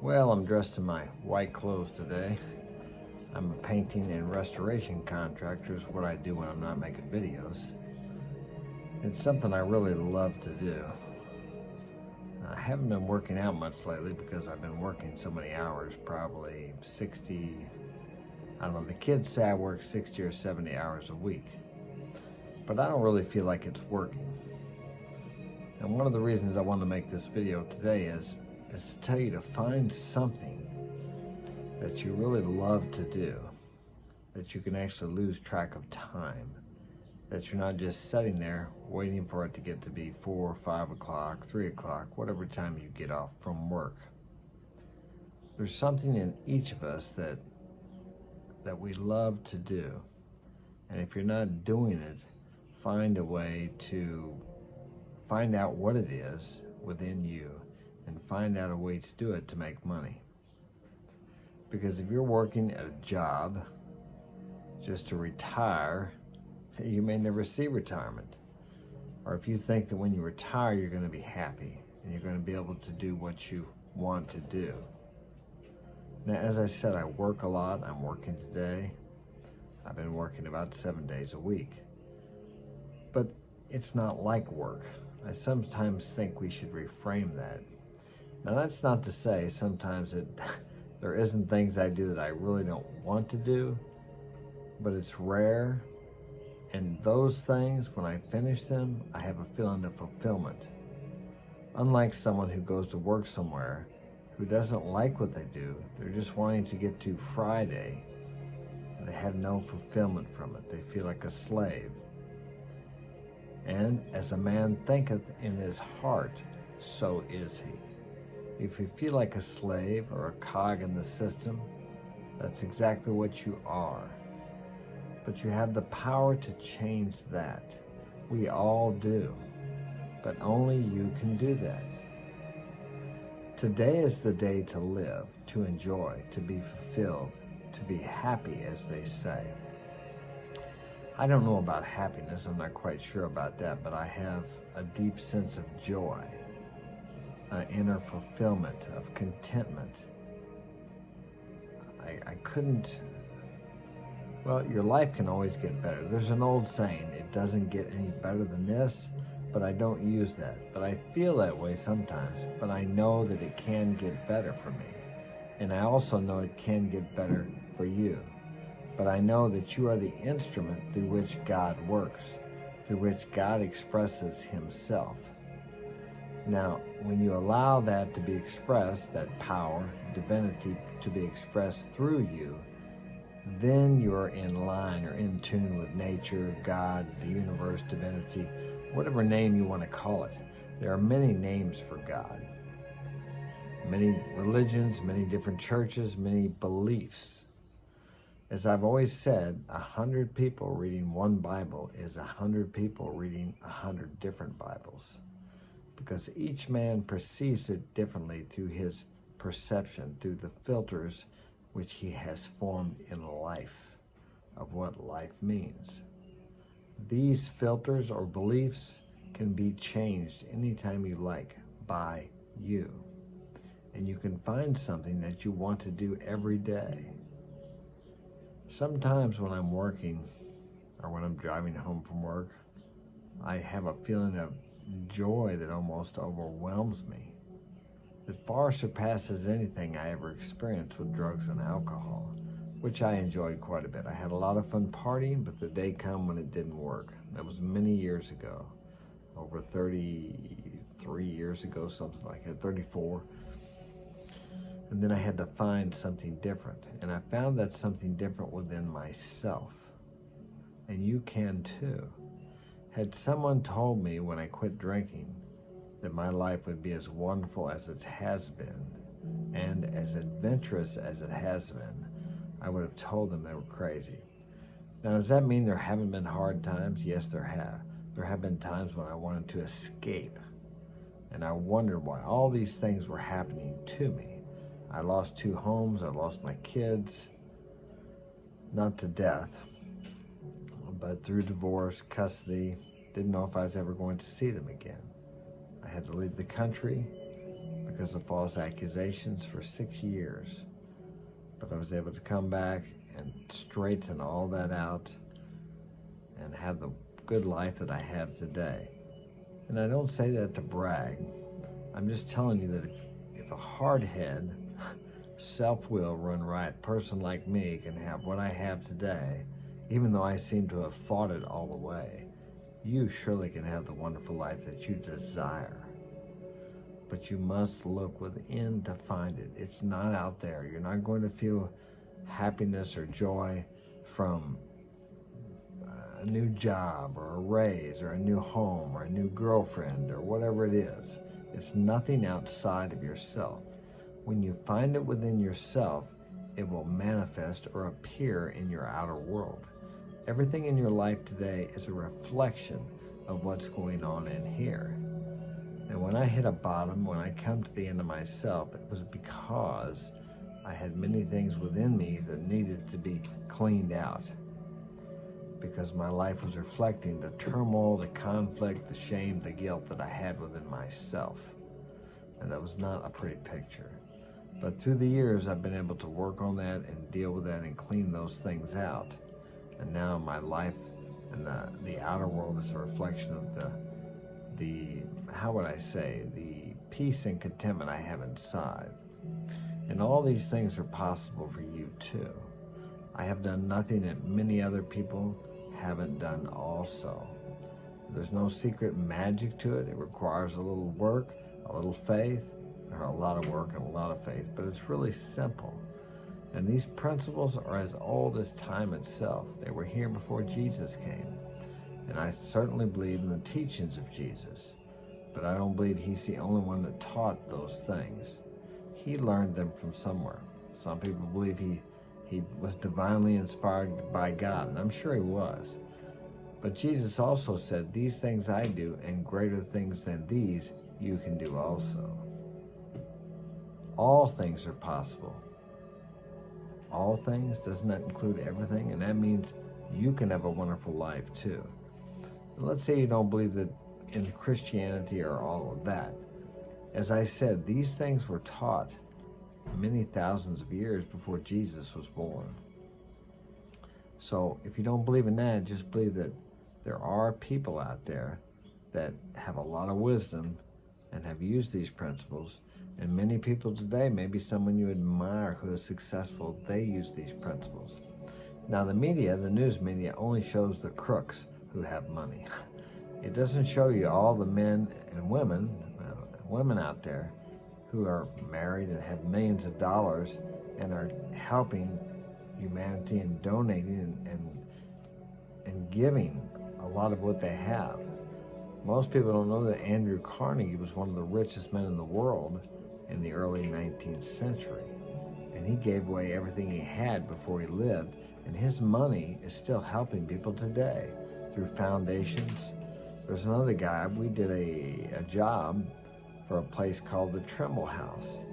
Well, I'm dressed in my white clothes today. I'm a painting and restoration contractor is what I do when I'm not making videos. It's something I really love to do. I haven't been working out much lately because I've been working so many hours, probably 60, I don't know, the kids say I work 60 or 70 hours a week, but I don't really feel like it's working. And one of the reasons I want to make this video today is to tell you to find something that you really love to do, that you can actually lose track of time, that you're not just sitting there waiting for it to get to be 4, 5 o'clock, 3 o'clock, whatever time you get off from work. There's something in each of us that we love to do. And if you're not doing it, find a way to find out what it is within you and find out a way to do it to make money. Because if you're working at a job just to retire, you may never see retirement. Or if you think that when you retire, you're going to be happy and you're going to be able to do what you want to do. Now, as I said, I work a lot. I'm working today. I've been working about 7 days a week. But it's not like work. I sometimes think we should reframe that. Now, that's not to say sometimes there isn't things I do that I really don't want to do, but it's rare. And those things, when I finish them, I have a feeling of fulfillment. Unlike someone who goes to work somewhere who doesn't like what they do, they're just wanting to get to Friday, and they have no fulfillment from it. They feel like a slave. And as a man thinketh in his heart, so is he. If you feel like a slave or a cog in the system, that's exactly what you are. But you have the power to change that. We all do, but only you can do that. Today is the day to live, to enjoy, to be fulfilled, to be happy, as they say. I don't know about happiness, I'm not quite sure about that, but I have a deep sense of joy, inner fulfillment, of contentment. I couldn't, well, your life can always get better. There's an old saying, it doesn't get any better than this, but I don't use that. But I feel that way sometimes, but I know that it can get better for me. And I also know it can get better for you. But I know that you are the instrument through which God works, through which God expresses himself. Now, when you allow that to be expressed, that power, divinity to be expressed through you, then you're in line or in tune with nature, God, the universe, divinity, whatever name you want to call it. There are many names for God. Many religions, many different churches, many beliefs. As I've always said, 100 people reading one Bible is 100 people reading 100 different Bibles. Because each man perceives it differently through his perception, through the filters which he has formed in life, of what life means. These filters or beliefs can be changed anytime you like by you. And you can find something that you want to do every day. Sometimes when I'm working or when I'm driving home from work, I have a feeling of joy that almost overwhelms me. It far surpasses anything I ever experienced with drugs and alcohol, which I enjoyed quite a bit. I had a lot of fun partying, but the day came when it didn't work. That was many years ago, over 33 years ago, something like that, 34. And then I had to find something different. And I found that something different within myself. And you can too. Had someone told me when I quit drinking that my life would be as wonderful as it has been and as adventurous as it has been, I would have told them they were crazy. Now, does that mean there haven't been hard times? Yes, there have. There have been times when I wanted to escape, and I wondered why all these things were happening to me. I lost 2 homes, I lost my kids, not to death, but through divorce, custody. Didn't know if I was ever going to see them again. I had to leave the country because of false accusations for 6 years. But I was able to come back and straighten all that out and have the good life that I have today. And I don't say that to brag. I'm just telling you that if a hard head, self-will run riot person like me can have what I have today, even though I seem to have fought it all the way, you surely can have the wonderful life that you desire. But you must look within to find it. It's not out there. You're not going to feel happiness or joy from a new job or a raise or a new home or a new girlfriend or whatever it is. It's nothing outside of yourself. When you find it within yourself, it will manifest or appear in your outer world. Everything in your life today is a reflection of what's going on in here. And when I hit a bottom, when I come to the end of myself, it was because I had many things within me that needed to be cleaned out. Because my life was reflecting the turmoil, the conflict, the shame, the guilt that I had within myself. And that was not a pretty picture. But through the years, I've been able to work on that and deal with that and clean those things out. And now my life and the outer world is a reflection of the how would I say, the peace and contentment I have inside. And all these things are possible for you too. I have done nothing that many other people haven't done also. There's no secret magic to it. It requires a little work, a little faith, or a lot of work and a lot of faith, but it's really simple. And these principles are as old as time itself. They were here before Jesus came. And I certainly believe in the teachings of Jesus, but I don't believe he's the only one that taught those things. He learned them from somewhere. Some people believe he was divinely inspired by God, and I'm sure he was. But Jesus also said, "These things I do, and greater things than these you can do also." All things are possible. All things, doesn't that include everything? And that means you can have a wonderful life too. And let's say you don't believe that in Christianity or all of that. As I said, these things were taught many thousands of years before Jesus was born. So if you don't believe in that, just believe that there are people out there that have a lot of wisdom and have used these principles. And many people today, maybe someone you admire who is successful, they use these principles. Now the media, the news media, only shows the crooks who have money. It doesn't show you all the men and women out there who are married and have millions of dollars and are helping humanity and donating and giving a lot of what they have. Most people don't know that Andrew Carnegie was one of the richest men in the world in the early 19th century. And he gave away everything he had before he lived, and his money is still helping people today through foundations. There's another guy, we did a job for a place called the Trimble House.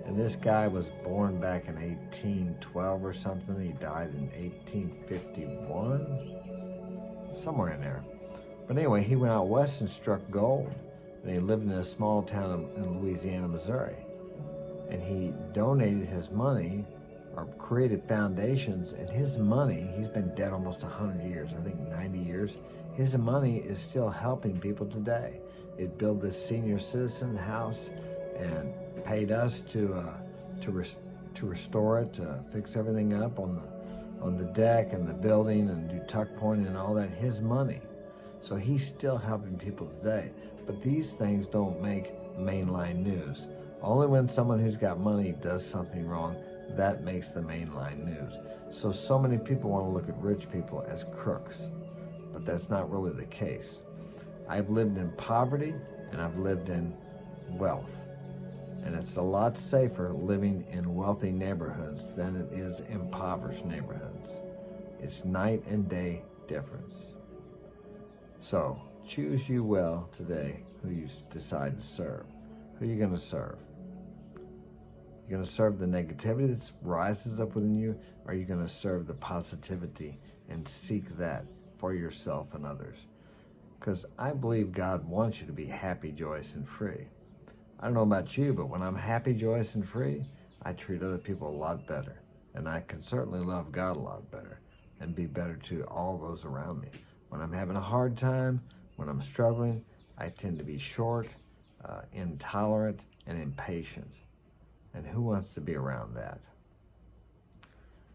And this guy was born back in 1812 or something. He died in 1851, somewhere in there. But anyway, he went out west and struck gold. And he lived in a small town in Louisiana, Missouri. And he donated his money or created foundations, and his money, he's been dead almost 100 years, I think 90 years. His money is still helping people today. It built this senior citizen house and paid us to restore it, to fix everything up on the deck and the building and do tuck pointing and all that. His money. So he's still helping people today. But these things don't make mainline news. Only when someone who's got money does something wrong, that makes the mainline news. So many people want to look at rich people as crooks, but that's not really the case. I've lived in poverty and I've lived in wealth. And it's a lot safer living in wealthy neighborhoods than it is impoverished neighborhoods. It's night and day difference. So choose you well today who you decide to serve. Who are you going to serve? You're going to serve the negativity that rises up within you, or are you going to serve the positivity and seek that for yourself and others? Because I believe God wants you to be happy, joyous, and free. I don't know about you, but when I'm happy, joyous, and free, I treat other people a lot better. And I can certainly love God a lot better and be better to all those around me. When I'm having a hard time, when I'm struggling, I tend to be short, intolerant, and impatient. And who wants to be around that?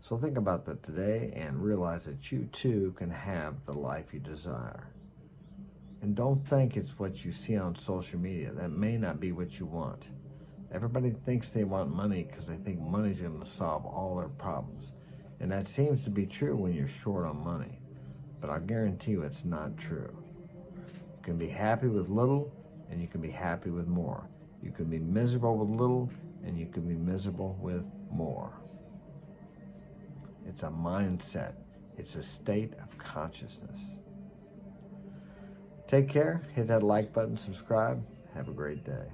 So think about that today and realize that you too can have the life you desire. And don't think it's what you see on social media. That may not be what you want. Everybody thinks they want money because they think money's going to solve all their problems. And that seems to be true when you're short on money. But I guarantee you it's not true. You can be happy with little and you can be happy with more. You can be miserable with little and you can be miserable with more. It's a mindset. It's a state of consciousness. Take care. Hit that like button, subscribe. Have a great day.